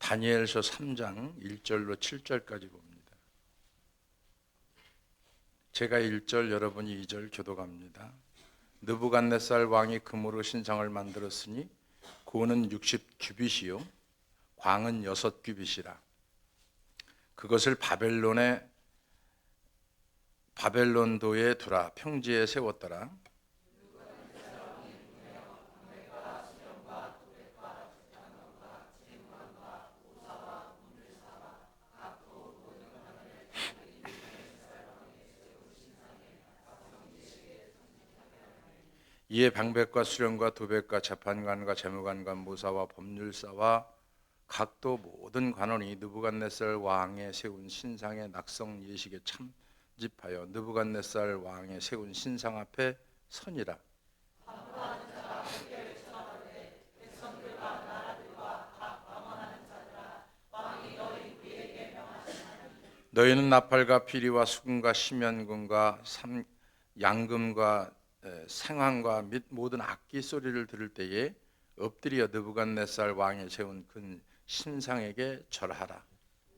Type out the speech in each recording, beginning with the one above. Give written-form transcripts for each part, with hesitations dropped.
다니엘서 3장 1절로 7절까지 봅니다. 제가 1절, 여러분이 2절 교독합니다. 느부갓네살 왕이 금으로 신상을 만들었으니 고는 60규빗이요 광은 6규빗이라. 그것을 바벨론도에 두라. 평지에 세웠더라. 이에 방백과 수령과 도백과 재판관과 재무관과 모사와 법률사와 각도 모든 관원이 느부갓네살 왕의 세운 신상의 낙성 예식에 참집하여 느부갓네살 왕의 세운 신상 앞에 서니라. 너희는 나팔과 피리와 수금과 심연금과 양금과 생황과 및 모든 악기 소리를 들을 때에 엎드려 느부갓네살 왕이 세운 그 신상에게 절하라.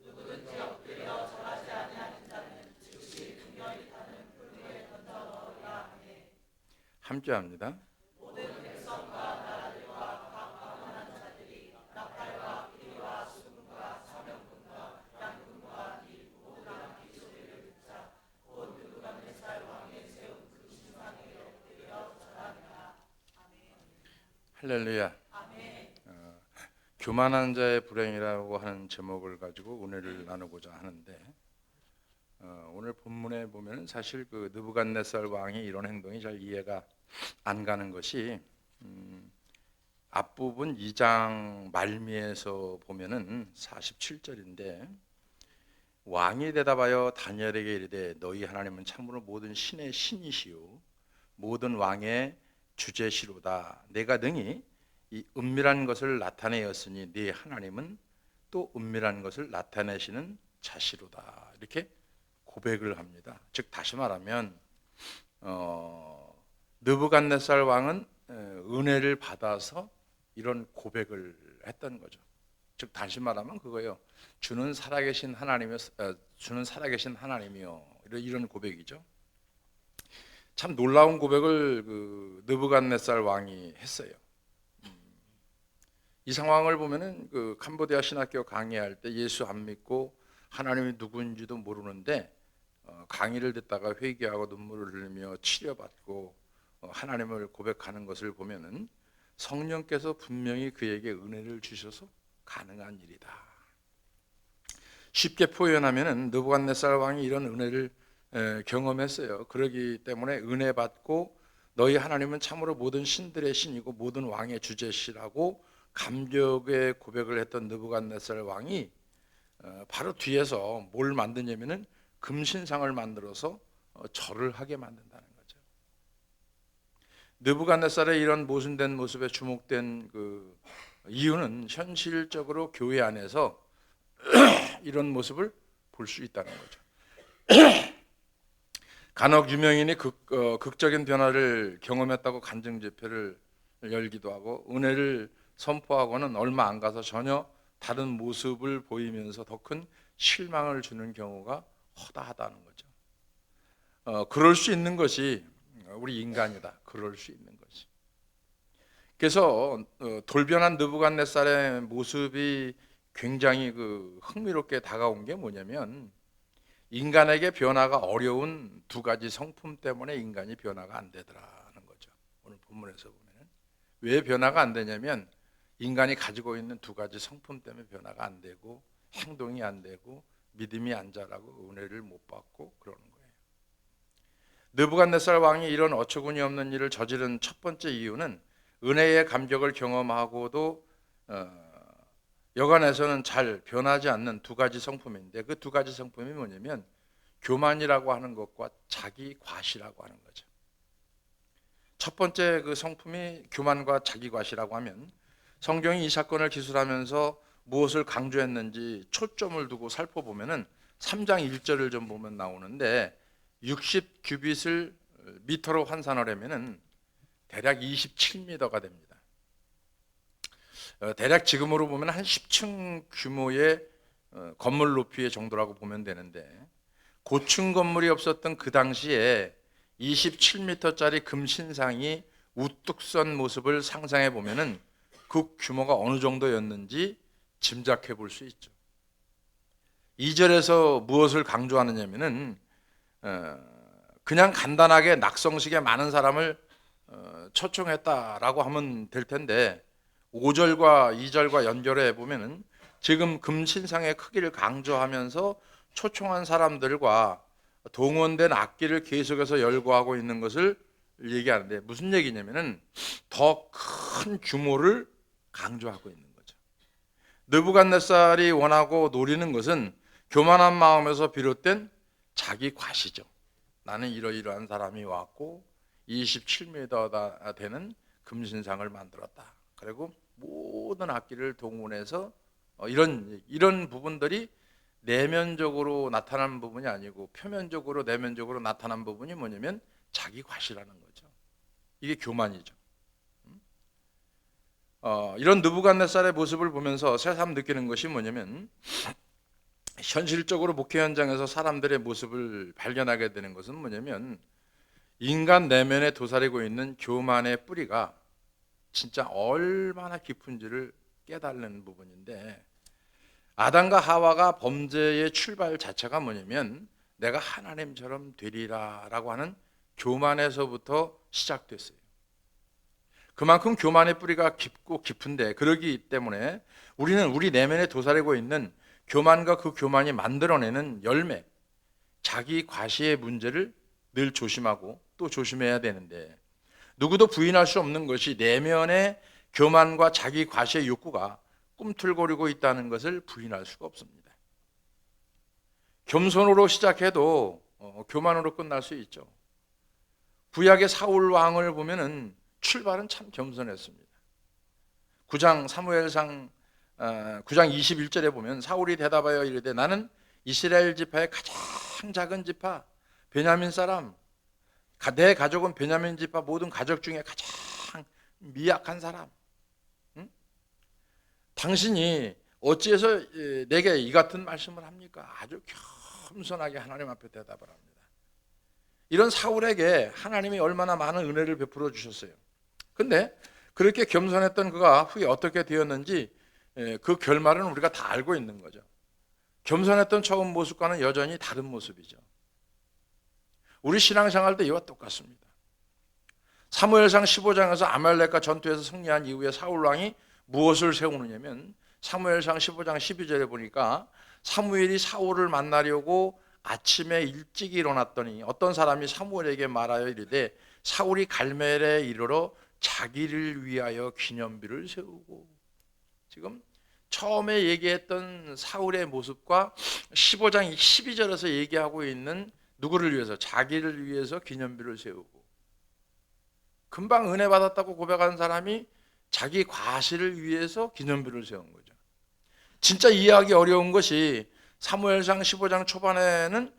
누구든지 엎드려 절하지 아니하는 자는 즉시 등혈이 타는 불에 던져 넣으라 하니. 함께합니다. 모든 백성과 나라들과 각 방언하는 자들이 나팔과 피리와 수금과 사명금과 양금과 이 모든 악기 소리를 듣자 곧 느부갓네살 왕이 세운 그 신상에게 엎드려 절하니라. 할렐루야. 교만한 자의 불행이라고 하는 제목을 가지고 은혜를 나누고자 하는데, 오늘 본문에 보면 사실 그 느부갓네살 왕이 이런 행동이 잘 이해가 안 가는 것이, 앞부분 2장 말미에서 보면은 47절인데 왕이 대답하여 다니엘에게 이르되 너희 하나님은 참으로 모든 신의 신이시요 모든 왕의 주제시로다. 내가 능히 이 은밀한 것을 나타내었으니 네 하나님은 또 은밀한 것을 나타내시는 자시로다. 이렇게 고백을 합니다. 즉 다시 말하면 느부갓네살 왕은 은혜를 받아서 이런 고백을 했던 거죠. 즉 다시 말하면 그거예요. 주는 살아계신 하나님이요. 이런 고백이죠. 참 놀라운 고백을 그 느부갓네살 왕이 했어요. 이 상황을 보면은 그 캄보디아 신학교 강의할 때 예수 안 믿고 하나님이 누구인지도 모르는데 강의를 듣다가 회개하고 눈물을 흘리며 치료받고 하나님을 고백하는 것을 보면은 성령께서 분명히 그에게 은혜를 주셔서 가능한 일이다. 쉽게 표현하면은 느부갓네살 왕이 이런 은혜를 경험했어요. 그러기 때문에 은혜 받고 너희 하나님은 참으로 모든 신들의 신이고 모든 왕의 주제시라고 감격의 고백을 했던 느부갓네살 왕이 바로 뒤에서 뭘 만드냐면은 금신상을 만들어서 절을 하게 만든다는 거죠. 느부갓네살의 이런 모순된 모습에 주목된 그 이유는 현실적으로 교회 안에서 이런 모습을 볼 수 있다는 거죠. 간혹 유명인이 극적인 변화를 경험했다고 간증 집회를 열기도 하고 은혜를 선포하고는 얼마 안 가서 전혀 다른 모습을 보이면서 더 큰 실망을 주는 경우가 허다하다는 거죠. 그럴 수 있는 것이 우리 인간이다. 그럴 수 있는 것이. 그래서 돌변한 느부갓네살의 모습이 굉장히 흥미롭게 다가온 게 뭐냐면, 인간에게 변화가 어려운 두 가지 성품 때문에 인간이 변화가 안 되더라는 거죠. 오늘 본문에서 보면 왜 변화가 안 되냐면 인간이 가지고 있는 두 가지 성품 때문에 변화가 안 되고 행동이 안 되고 믿음이 안 자라고 은혜를 못 받고 그러는 거예요. 느부갓네살 왕이 이런 어처구니 없는 일을 저지른 첫 번째 이유는 은혜의 감격을 경험하고도 여간에서는 잘 변하지 않는 두 가지 성품인데, 그 두 가지 성품이 뭐냐면 교만이라고 하는 것과 자기 과시라고 하는 거죠. 첫 번째 그 성품이 교만과 자기 과시라고 하면, 성경이 이 사건을 기술하면서 무엇을 강조했는지 초점을 두고 살펴보면은 3장 1절을 좀 보면 나오는데, 60규빗을 미터로 환산을 하면은 대략 27m가 됩니다. 대략 지금으로 보면 한 10층 규모의 건물 높이의 정도라고 보면 되는데, 고층 건물이 없었던 그 당시에 27m짜리 금신상이 우뚝 선 모습을 상상해 보면은 그 규모가 어느 정도였는지 짐작해 볼 수 있죠. 2절에서 무엇을 강조하느냐면은 그냥 간단하게 낙성식에 많은 사람을 초청했다라고 하면 될 텐데, 5절과 2절과 연결해 보면은 지금 금신상의 크기를 강조하면서 초청한 사람들과 동원된 악기를 계속해서 열거하고 있는 것을 얘기하는데, 무슨 얘기냐면은 더 큰 규모를 강조하고 있는 거죠. 느부갓네살이 원하고 노리는 것은 교만한 마음에서 비롯된 자기 과시죠. 나는 이러이러한 사람이 왔고 27m 되는 금신상을 만들었다. 그리고 모든 악기를 동원해서 이런 부분들이 내면적으로 나타난 부분이 아니고 표면적으로 내면적으로 나타난 부분이 뭐냐면 자기 과시라는 거죠. 이게 교만이죠. 이런 느부갓네살의 모습을 보면서 새삼 느끼는 것이 뭐냐면, 현실적으로 목회 현장에서 사람들의 모습을 발견하게 되는 것은 뭐냐면, 인간 내면에 도사리고 있는 교만의 뿌리가 진짜 얼마나 깊은지를 깨달는 부분인데, 아담과 하와가 범죄의 출발 자체가 뭐냐면 내가 하나님처럼 되리라 라고 하는 교만에서부터 시작됐어요. 그만큼 교만의 뿌리가 깊고 깊은데, 그러기 때문에 우리는 우리 내면에 도사리고 있는 교만과 그 교만이 만들어내는 열매, 자기 과시의 문제를 늘 조심하고 또 조심해야 되는데, 누구도 부인할 수 없는 것이 내면의 교만과 자기 과시의 욕구가 꿈틀거리고 있다는 것을 부인할 수가 없습니다. 겸손으로 시작해도 교만으로 끝날 수 있죠. 구약의 사울 왕을 보면은 출발은 참 겸손했습니다. 9장 사무엘상 9장 21절에 보면 사울이 대답하여 이르되 나는 이스라엘 지파의 가장 작은 지파 베냐민 사람, 내 가족은 베냐민 지파 모든 가족 중에 가장 미약한 사람, 당신이 어찌해서 내게 이 같은 말씀을 합니까? 아주 겸손하게 하나님 앞에 대답을 합니다. 이런 사울에게 하나님이 얼마나 많은 은혜를 베풀어 주셨어요. 근데 그렇게 겸손했던 그가 후에 어떻게 되었는지 그 결말은 우리가 다 알고 있는 거죠. 겸손했던 처음 모습과는 여전히 다른 모습이죠. 우리 신앙생활도 이와 똑같습니다. 사무엘상 15장에서 아말렉과 전투에서 승리한 이후에 사울왕이 무엇을 세우느냐면, 사무엘상 15장 12절에 보니까 사무엘이 사울을 만나려고 아침에 일찍 일어났더니 어떤 사람이 사무엘에게 말하여 이르되 사울이 갈멜에 이르러 자기를 위하여 기념비를 세우고. 지금 처음에 얘기했던 사울의 모습과 15장 12절에서 얘기하고 있는 누구를 위해서? 자기를 위해서 기념비를 세우고. 금방 은혜 받았다고 고백한 사람이 자기 과시를 위해서 기념비를 세운 거죠. 진짜 이해하기 어려운 것이 사무엘상 15장 초반에는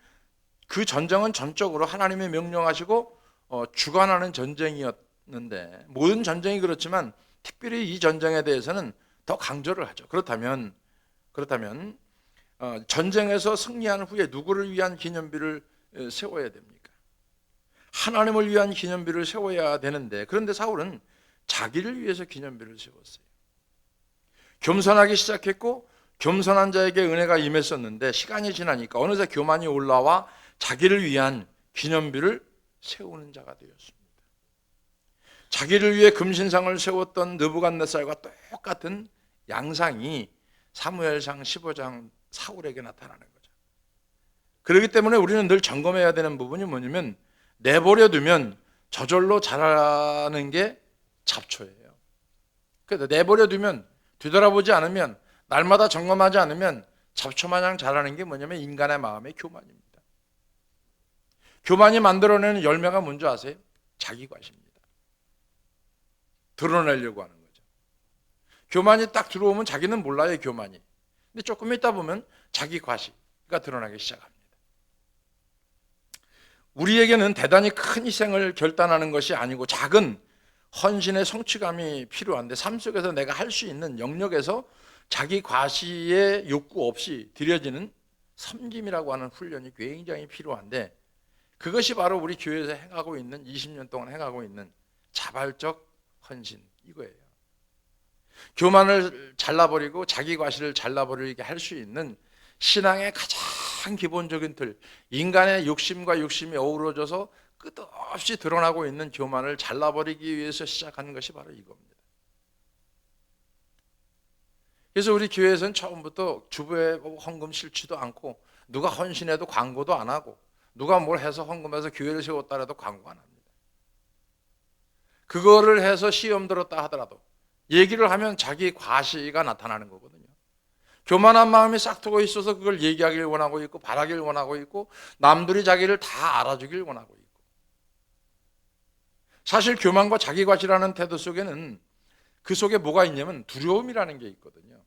그 전쟁은 전적으로 하나님이 명령하시고 주관하는 전쟁이었는데, 모든 전쟁이 그렇지만 특별히 이 전쟁에 대해서는 더 강조를 하죠. 그렇다면 전쟁에서 승리한 후에 누구를 위한 기념비를 세워야 됩니까? 하나님을 위한 기념비를 세워야 되는데, 그런데 사울은 자기를 위해서 기념비를 세웠어요. 겸손하기 시작했고 겸손한 자에게 은혜가 임했었는데, 시간이 지나니까 어느새 교만이 올라와 자기를 위한 기념비를 세우는 자가 되었습니다. 자기를 위해 금신상을 세웠던 느부갓네살과 똑같은 양상이 사무엘상 15장 사울에게 나타나는 거죠. 그렇기 때문에 우리는 늘 점검해야 되는 부분이 뭐냐면, 내버려 두면 저절로 자라는 게 잡초예요. 그래서 내버려 두면, 뒤돌아보지 않으면, 날마다 점검하지 않으면 잡초마냥 자라는 게 뭐냐면 인간의 마음의 교만입니다. 교만이 만들어내는 열매가 뭔지 아세요? 자기 과시입니다. 드러내려고 하는 거죠. 교만이 딱 들어오면 자기는 몰라요, 교만이. 근데 조금 있다 보면 자기 과시가 드러나기 시작합니다. 우리에게는 대단히 큰 희생을 결단하는 것이 아니고 작은 헌신의 성취감이 필요한데 삶 속에서 내가 할 수 있는 영역에서 자기 과시의 욕구 없이 드려지는 섬김이라고 하는 훈련이 굉장히 필요한데 그것이 바로 우리 교회에서 행하고 있는 20년 동안 행하고 있는 자발적 헌신 이거예요. 교만을 잘라버리고 자기 과시를 잘라버리게 할 수 있는 신앙의 가장 기본적인 틀, 인간의 욕심과 욕심이 어우러져서 끝없이 드러나고 있는 교만을 잘라버리기 위해서 시작하는 것이 바로 이겁니다. 그래서 우리 교회에서는 처음부터 주부의 헌금 싫지도 않고 누가 헌신해도 광고도 안 하고 누가 뭘 해서 헌금해서 교회를 세웠다 해도 광고 안 합니다. 그거를 해서 시험 들었다 하더라도 얘기를 하면 자기 과시가 나타나는 거거든요. 교만한 마음이 싹트고 있어서 그걸 얘기하길 원하고 있고 바라길 원하고 있고 남들이 자기를 다 알아주길 원하고 있고 사실 교만과 자기 과시라는 태도 속에는 그 속에 뭐가 있냐면 두려움이라는 게 있거든요.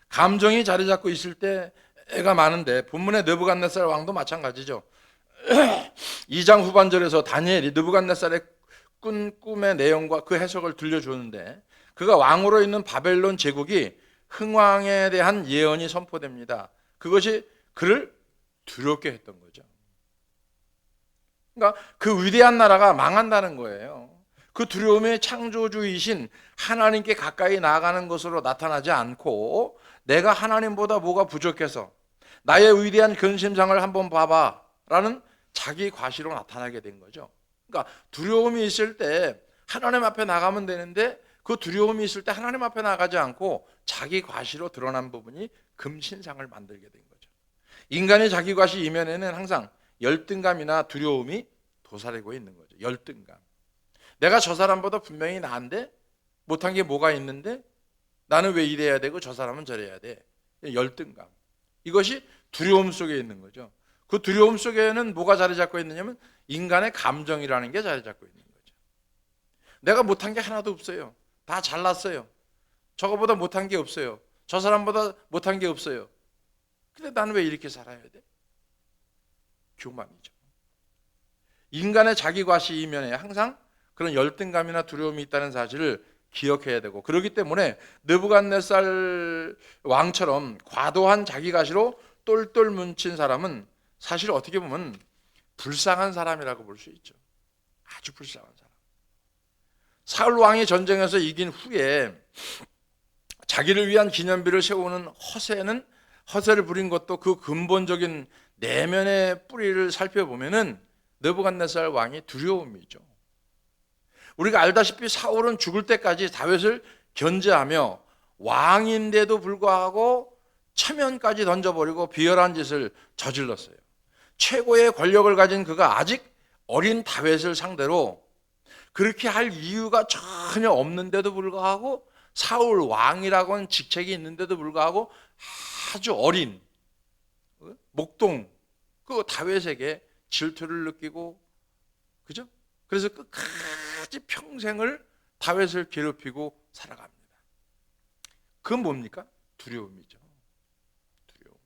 감정이 자리 잡고 있을 때 애가 많은데 본문의 느부갓네살 왕도 마찬가지죠. 2장 후반절에서 다니엘이 느부갓네살의 꿈의 내용과 그 해석을 들려주는데 그가 왕으로 있는 바벨론 제국이 흥왕에 대한 예언이 선포됩니다. 그것이 그를 두렵게 했던 거죠. 그러니까 그 위대한 나라가 망한다는 거예요. 그 두려움이 창조주이신 하나님께 가까이 나아가는 것으로 나타나지 않고 내가 하나님보다 뭐가 부족해서 나의 위대한 근심상을 한번 봐봐 라는 자기 과시로 나타나게 된 거죠. 그러니까 두려움이 있을 때 하나님 앞에 나가면 되는데 그 두려움이 있을 때 하나님 앞에 나가지 않고 자기 과시로 드러난 부분이 금신상을 만들게 된 거죠. 인간의 자기 과시 이면에는 항상 열등감이나 두려움이 도사리고 있는 거죠. 열등감. 내가 저 사람보다 분명히 나은데 못한 게 뭐가 있는데 나는 왜 이래야 되고 저 사람은 저래야 돼. 열등감. 이것이 두려움 속에 있는 거죠. 그 두려움 속에는 뭐가 자리 잡고 있느냐면 인간의 감정이라는 게 자리 잡고 있는 거죠. 내가 못한 게 하나도 없어요. 다 잘났어요. 저거보다 못한 게 없어요. 저 사람보다 못한 게 없어요. 근데 나는 왜 이렇게 살아야 돼? 교만이죠. 인간의 자기 과시 이면에 항상 그런 열등감이나 두려움이 있다는 사실을 기억해야 되고 그렇기 때문에 느부갓네살 왕처럼 과도한 자기 과시로 똘똘 뭉친 사람은 사실 어떻게 보면 불쌍한 사람이라고 볼 수 있죠. 아주 불쌍한 사람. 사울 왕이 전쟁에서 이긴 후에 자기를 위한 기념비를 세우는 허세를 부린 것도 그 근본적인 내면의 뿌리를 살펴보면은 느부갓네살 왕이 두려움이죠. 우리가 알다시피 사울은 죽을 때까지 다윗을 견제하며 왕인데도 불구하고 체면까지 던져버리고 비열한 짓을 저질렀어요. 최고의 권력을 가진 그가 아직 어린 다윗을 상대로 그렇게 할 이유가 전혀 없는데도 불구하고 사울 왕이라고는 직책이 있는데도 불구하고 아주 어린 목동 그 다윗에게 질투를 느끼고 그죠? 그래서 끝까지 평생을 다윗을 괴롭히고 살아갑니다. 그건 뭡니까? 두려움이죠. 두려움.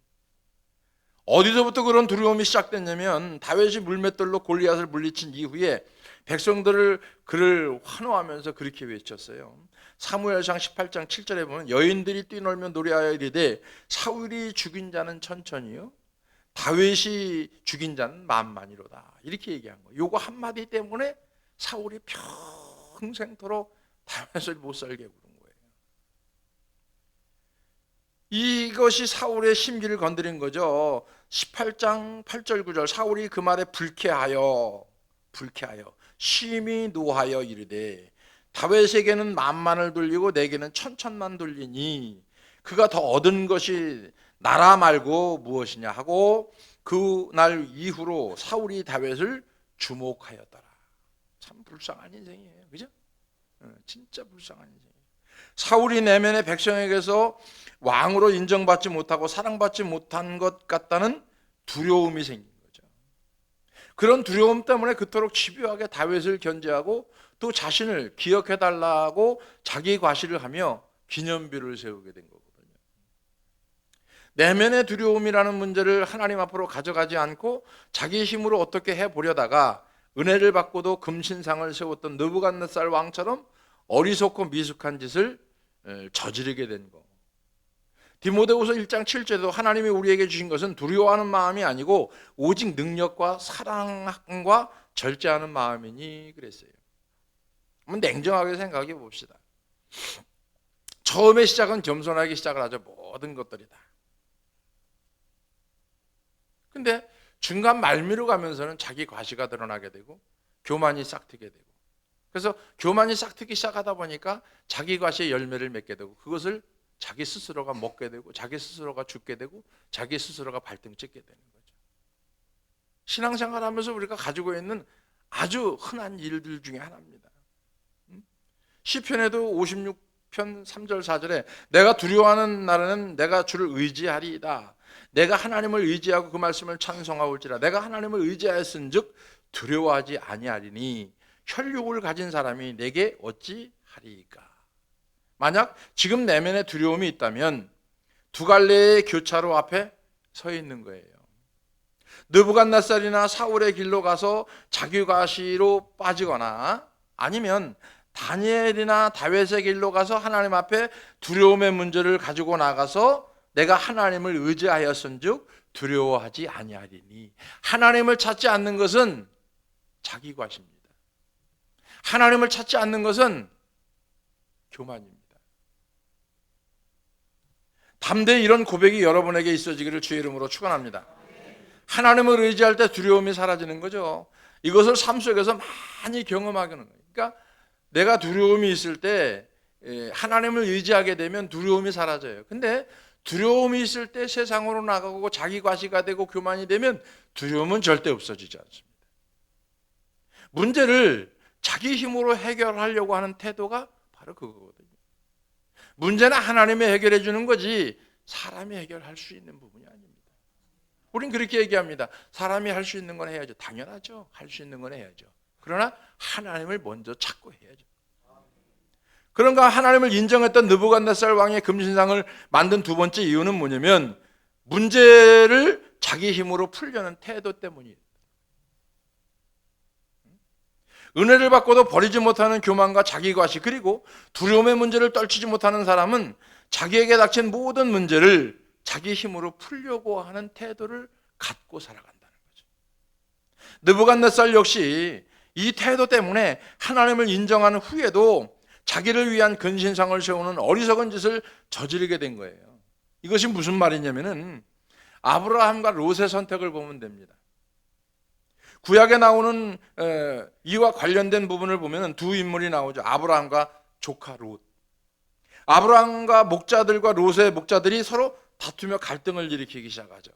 어디서부터 그런 두려움이 시작됐냐면 다윗이 물맷돌로 골리앗을 물리친 이후에 백성들을 그를 환호하면서 그렇게 외쳤어요. 사무엘상 18장 7절에 보면 여인들이 뛰놀며 노래하여 이르되 사울이 죽인 자는 천천히요 다윗이 죽인 자는 만만이로다. 이렇게 얘기한 거예요. 요거 한마디 때문에 사울이 평생토록 다윗을 못 살게 구른 거예요. 이것이 사울의 심기를 건드린 거죠. 18장 8절 9절 사울이 그 말에 불쾌하여 심히 노하여 이르되 다윗에게는 만만을 돌리고 내게는 천천만 돌리니 그가 더 얻은 것이 나라 말고 무엇이냐 하고 그 날 이후로 사울이 다윗을 주목하였더라. 참 불쌍한 인생이에요. 그죠? 진짜 불쌍한 인생이에요. 사울이 내면의 백성에게서 왕으로 인정받지 못하고 사랑받지 못한 것 같다는 두려움이 생긴 거죠. 그런 두려움 때문에 그토록 집요하게 다윗을 견제하고 또 자신을 기억해달라고 자기 과시를 하며 기념비를 세우게 된 거거든요. 내면의 두려움이라는 문제를 하나님 앞으로 가져가지 않고 자기 힘으로 어떻게 해보려다가 은혜를 받고도 금신상을 세웠던 느부갓네살 왕처럼 어리석고 미숙한 짓을 저지르게 된 거. 디모데후서 1장 7절에도 하나님이 우리에게 주신 것은 두려워하는 마음이 아니고 오직 능력과 사랑과 절제하는 마음이니 그랬어요. 한번 냉정하게 생각해 봅시다. 처음에 시작은 겸손하게 시작을 하죠. 모든 것들이 다. 근데 중간 말미로 가면서는 자기 과시가 드러나게 되고 교만이 싹트게 되고, 그래서 교만이 싹트기 시작하다 보니까 자기 과시의 열매를 맺게 되고 그것을 자기 스스로가 먹게 되고 자기 스스로가 죽게 되고 자기 스스로가 발등 찍게 되는 거죠. 신앙생활하면서 우리가 가지고 있는 아주 흔한 일들 중에 하나입니다. 시편에도 56편 3절 4절에 내가 두려워하는 날에는 내가 주를 의지하리이다. 내가 하나님을 의지하고 그 말씀을 찬송하올지라. 내가 하나님을 의지하였은즉 두려워하지 아니하리니 혈육을 가진 사람이 내게 어찌 하리이까. 만약 지금 내면에 두려움이 있다면 두 갈래의 교차로 앞에 서 있는 거예요. 느부갓네살이나 사울의 길로 가서 자기 과시로 빠지거나 아니면 다니엘이나 다윗의 길로 가서 하나님 앞에 두려움의 문제를 가지고 나가서 내가 하나님을 의지하였은즉 두려워하지 아니하리니. 하나님을 찾지 않는 것은 자기 과시입니다. 하나님을 찾지 않는 것은 교만입니다. 담대히 이런 고백이 여러분에게 있어지기를 주의 이름으로 축원합니다. 하나님을 의지할 때 두려움이 사라지는 거죠. 이것을 삶 속에서 많이 경험하게 하는 거예요. 그러니까 내가 두려움이 있을 때 하나님을 의지하게 되면 두려움이 사라져요. 근데 두려움이 있을 때 세상으로 나가고 자기 과시가 되고 교만이 되면 두려움은 절대 없어지지 않습니다. 문제를 자기 힘으로 해결하려고 하는 태도가 바로 그거거든요. 문제는 하나님이 해결해 주는 거지 사람이 해결할 수 있는 부분이 아닙니다. 우린 그렇게 얘기합니다. 사람이 할 수 있는 건 해야죠. 당연하죠. 할 수 있는 건 해야죠. 그러나 하나님을 먼저 찾고 해야죠. 그런가 하나님을 인정했던 느부갓네살 왕의 금신상을 만든 두 번째 이유는 뭐냐면 문제를 자기 힘으로 풀려는 태도 때문이에요. 은혜를 받고도 버리지 못하는 교만과 자기 과시, 그리고 두려움의 문제를 떨치지 못하는 사람은 자기에게 닥친 모든 문제를 자기 힘으로 풀려고 하는 태도를 갖고 살아간다는 거죠. 느부갓네살 역시 이 태도 때문에 하나님을 인정한 후에도 자기를 위한 근신상을 세우는 어리석은 짓을 저지르게 된 거예요. 이것이 무슨 말이냐면은 아브라함과 롯의 선택을 보면 됩니다. 구약에 나오는 이와 관련된 부분을 보면 두 인물이 나오죠. 아브라함과 조카 롯. 아브라함과 목자들과 롯의 목자들이 서로 다투며 갈등을 일으키기 시작하죠.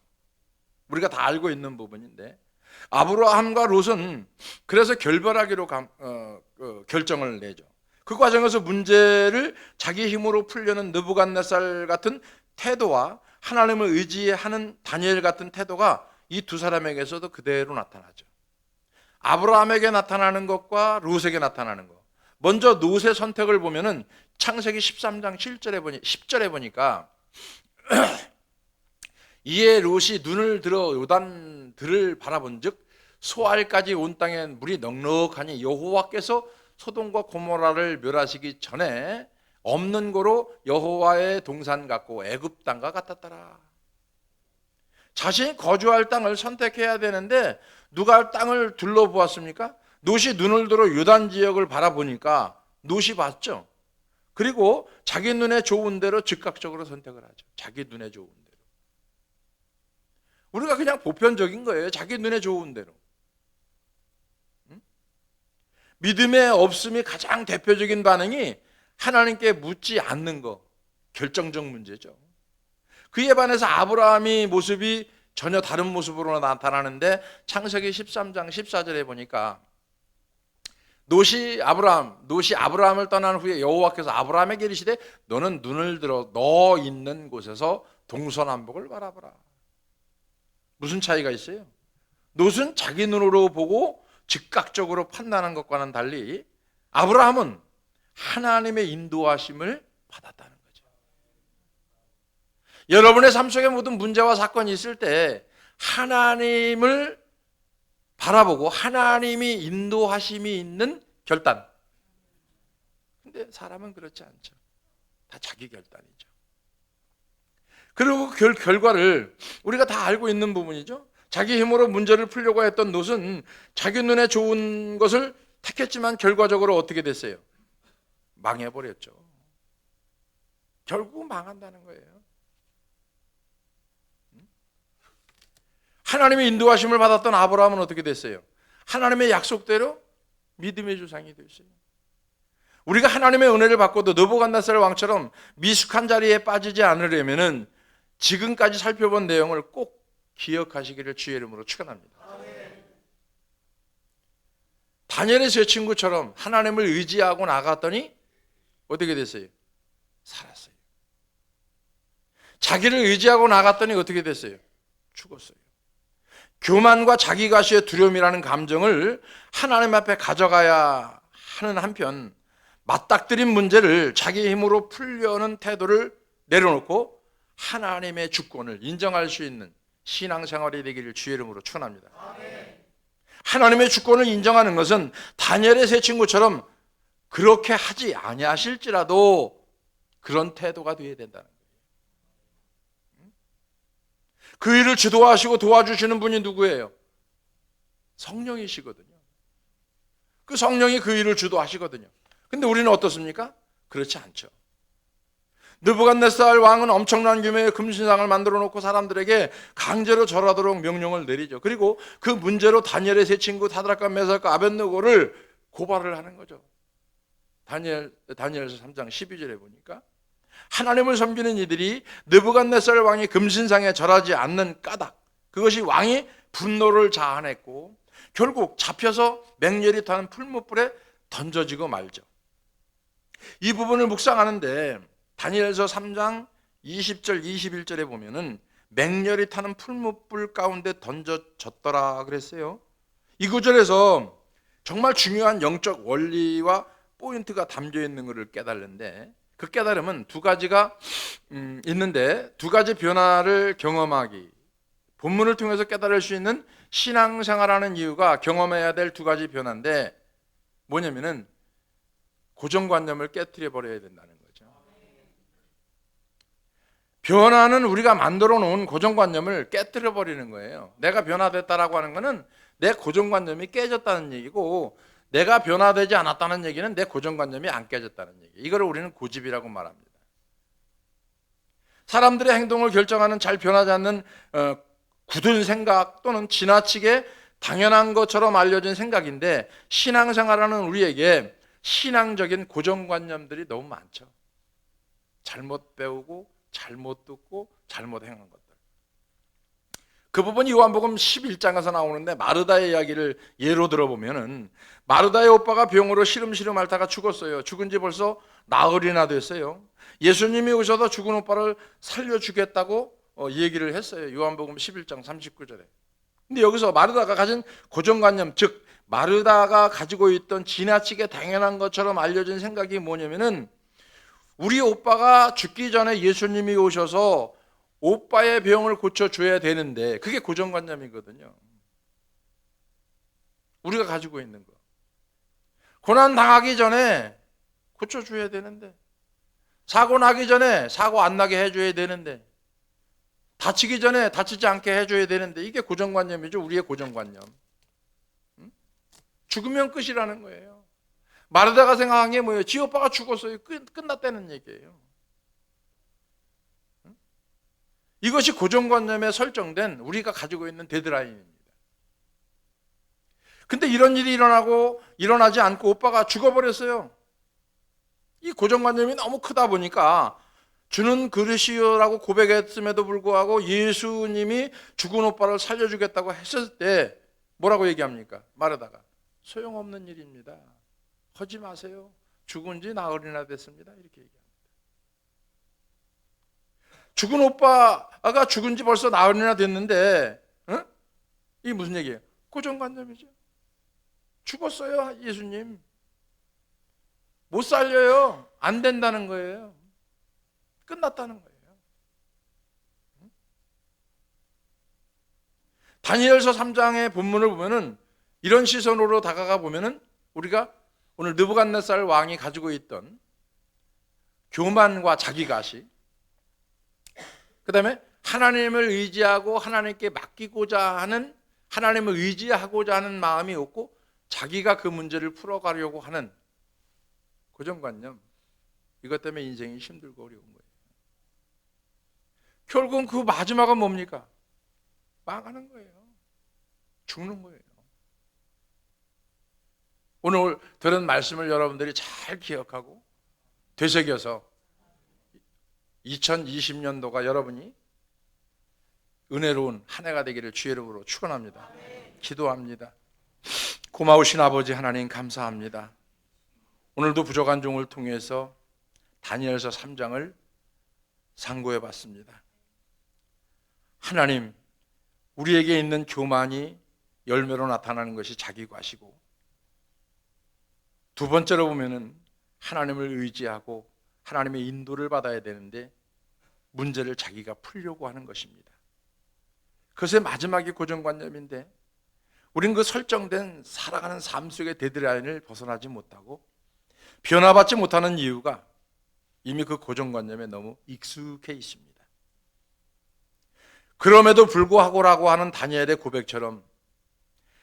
우리가 다 알고 있는 부분인데 아브라함과 롯은 그래서 결별하기로 결정을 내죠. 그 과정에서 문제를 자기 힘으로 풀려는 느부갓네살 같은 태도와 하나님을 의지하는 다니엘 같은 태도가 이 두 사람에게서도 그대로 나타나죠. 아브라함에게 나타나는 것과 롯에게 나타나는 것. 먼저 롯의 선택을 보면은 창세기 13장 10절에 보니까 이에 롯이 눈을 들어 요단들을 바라본즉 소알까지 온 땅에 물이 넉넉하니 여호와께서 소돔과 고모라를 멸하시기 전에 없는 고로 여호와의 동산 같고 애굽 땅과 같았더라. 자신이 거주할 땅을 선택해야 되는데 누가 땅을 둘러보았습니까? 롯이 눈을 들어 요단 지역을 바라보니까 롯이 봤죠. 그리고 자기 눈에 좋은 대로 즉각적으로 선택을 하죠. 자기 눈에 좋은 대로. 우리가 그냥 보편적인 거예요. 자기 눈에 좋은 대로. 믿음의 없음이 가장 대표적인 반응이 하나님께 묻지 않는 거, 결정적 문제죠. 그에 반해서 아브라함의 모습이 전혀 다른 모습으로 나타나는데 창세기 13장 14절에 보니까 롯이 아브라함을 떠난 후에 여호와께서 아브라함에게 이르시되 너는 눈을 들어 너 있는 곳에서 동서남북을 바라보라. 무슨 차이가 있어요? 롯은 자기 눈으로 보고 즉각적으로 판단한 것과는 달리 아브라함은 하나님의 인도하심을 받았다는 거죠. 여러분의 삶 속에 모든 문제와 사건이 있을 때 하나님을 바라보고 하나님이 인도하심이 있는 결단. 근데 사람은 그렇지 않죠. 다 자기 결단이죠. 그리고 결과를 우리가 다 알고 있는 부분이죠. 자기 힘으로 문제를 풀려고 했던 롯은 자기 눈에 좋은 것을 택했지만 결과적으로 어떻게 됐어요? 망해버렸죠. 결국 망한다는 거예요. 하나님의 인도하심을 받았던 아브라함은 어떻게 됐어요? 하나님의 약속대로 믿음의 조상이 됐어요. 우리가 하나님의 은혜를 받고도 느부갓네살 왕처럼 미숙한 자리에 빠지지 않으려면은 지금까지 살펴본 내용을 꼭 기억하시기를 주의 이름으로 축원합니다. 다니엘의 세 친구처럼 하나님을 의지하고 나갔더니 어떻게 됐어요? 살았어요. 자기를 의지하고 나갔더니 어떻게 됐어요? 죽었어요. 교만과 자기 가시의 두려움이라는 감정을 하나님 앞에 가져가야 하는 한편 맞닥뜨린 문제를 자기 힘으로 풀려는 태도를 내려놓고 하나님의 주권을 인정할 수 있는 신앙생활이 되기를 주의 이름으로 축원합니다. 하나님의 주권을 인정하는 것은 다니엘의 세 친구처럼 그렇게 하지 아니하실지라도 그런 태도가 되어야 된다는 거예요. 그 일을 주도하시고 도와주시는 분이 누구예요? 성령이시거든요. 그 성령이 그 일을 주도하시거든요. 근데 우리는 어떻습니까? 그렇지 않죠. 느부갓네살 왕은 엄청난 규모의 금신상을 만들어 놓고 사람들에게 강제로 절하도록 명령을 내리죠. 그리고 그 문제로 다니엘의 세 친구 사드락과 메삭과 아벳느고를 고발을 하는 거죠. 다니엘서 3장 12절에 보니까 하나님을 섬기는 이들이 느부갓네살 왕이 금신상에 절하지 않는 까닭, 그것이 왕이 분노를 자아냈고 결국 잡혀서 맹렬히 타는 풀무불에 던져지고 말죠. 이 부분을 묵상하는데 다니엘서 3장 20절 21절에 보면은 맹렬히 타는 풀무불 가운데 던져졌더라 그랬어요. 이 구절에서 정말 중요한 영적 원리와 포인트가 담겨 있는 것을 깨달는데 그 깨달음은 두 가지가 있는데 두 가지 변화를 경험하기, 본문을 통해서 깨달을 수 있는 신앙생활하는 이유가 경험해야 될 두 가지 변화인데 뭐냐면은 고정관념을 깨트려 버려야 된다는 거죠. 변화는 우리가 만들어 놓은 고정관념을 깨트려 버리는 거예요. 내가 변화됐다라고 하는 것은 내 고정관념이 깨졌다는 얘기고, 내가 변화되지 않았다는 얘기는 내 고정관념이 안 깨졌다는 얘기예요. 이걸 우리는 고집이라고 말합니다. 사람들의 행동을 결정하는 잘 변하지 않는 굳은 생각 또는 지나치게 당연한 것처럼 알려진 생각인데, 신앙생활하는 우리에게 신앙적인 고정관념들이 너무 많죠. 잘못 배우고 잘못 듣고 잘못 행한 것들. 그 부분이 요한복음 11장에서 나오는데 마르다의 이야기를 예로 들어보면은 마르다의 오빠가 병으로 시름시름 앓다가 죽었어요. 죽은 지 벌써 나흘이나 됐어요. 예수님이 오셔서 죽은 오빠를 살려주겠다고 얘기를 했어요. 요한복음 11장 39절에. 근데 여기서 마르다가 가진 고정관념, 즉 마르다가 가지고 있던 지나치게 당연한 것처럼 알려진 생각이 뭐냐면은 우리 오빠가 죽기 전에 예수님이 오셔서 오빠의 병을 고쳐줘야 되는데, 그게 고정관념이거든요. 우리가 가지고 있는 거. 고난 당하기 전에 고쳐줘야 되는데, 사고 나기 전에 사고 안 나게 해줘야 되는데, 다치기 전에 다치지 않게 해줘야 되는데, 이게 고정관념이죠. 우리의 고정관념. 죽으면 끝이라는 거예요. 마르다가 생각한 게 뭐예요? 지 오빠가 죽었어요. 끝났다는 얘기예요. 이것이 고정관념에 설정된 우리가 가지고 있는 데드라인입니다. 근데 이런 일이 일어나지 않고 오빠가 죽어버렸어요. 이 고정관념이 너무 크다 보니까 주는 그릇이요라고 고백했음에도 불구하고 예수님이 죽은 오빠를 살려주겠다고 했을 때 뭐라고 얘기합니까? 마르다가 소용없는 일입니다. 하지 마세요. 죽은 지 나흘이나 됐습니다. 이렇게 얘기합니다. 죽은 오빠가 죽은 지 벌써 나흘이나 됐는데, 이게 무슨 얘기예요? 고정관념이죠. 죽었어요, 예수님. 못 살려요. 안 된다는 거예요. 끝났다는 거예요. 다니엘서 3장의 본문을 보면은 이런 시선으로 다가가 보면은 우리가 오늘 느부갓네살 왕이 가지고 있던 교만과 자기가시, 그다음에 하나님을 의지하고 하나님께 맡기고자 하는, 하나님을 의지하고자 하는 마음이 없고 자기가 그 문제를 풀어가려고 하는 고정관념, 이것 때문에 인생이 힘들고 어려운 거예요. 결국은 그 마지막은 뭡니까? 망하는 거예요. 죽는 거예요. 오늘 들은 말씀을 여러분들이 잘 기억하고 되새겨서 2020년도가 여러분이 은혜로운 한 해가 되기를 주의 이름으로 축원합니다. 기도합니다. 고마우신 아버지 하나님 감사합니다. 오늘도 부족한 종을 통해서 다니엘서 3장을 상고해 봤습니다. 하나님, 우리에게 있는 교만이 열매로 나타나는 것이 자기과시고, 두 번째로 보면은 하나님을 의지하고 하나님의 인도를 받아야 되는데 문제를 자기가 풀려고 하는 것입니다. 그것의 마지막이 고정관념인데 우린 그 설정된 살아가는 삶 속의 데드라인을 벗어나지 못하고 변화받지 못하는 이유가 이미 그 고정관념에 너무 익숙해 있습니다. 그럼에도 불구하고라고 하는 다니엘의 고백처럼,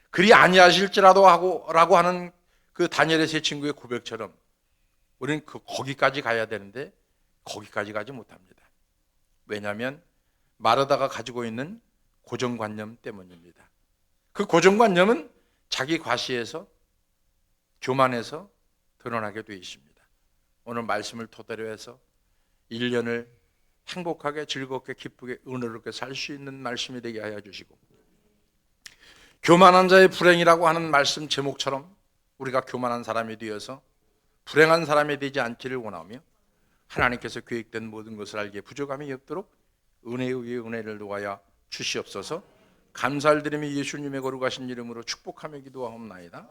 그리 아니하실지라도 라고 하는 그 다니엘의 세 친구의 고백처럼 우리는 거기까지 가야 되는데 거기까지 가지 못합니다. 왜냐하면 마르다가 가지고 있는 고정관념 때문입니다. 그 고정관념은 자기 과시에서, 교만에서 드러나게 되어 있습니다. 오늘 말씀을 토대로 해서 1년을 행복하게, 즐겁게, 기쁘게, 은혜롭게 살 수 있는 말씀이 되게 하여 주시고, 교만한 자의 불행이라고 하는 말씀 제목처럼 우리가 교만한 사람이 되어서 불행한 사람이 되지 않기를 원하며, 하나님께서 계획된 모든 것을 알기에 부족함이 없도록 은혜 위에 은혜를 놓아야 주시옵소서. 감사를 드리며 예수님의 거룩하신 이름으로 축복하며 기도하옵나이다.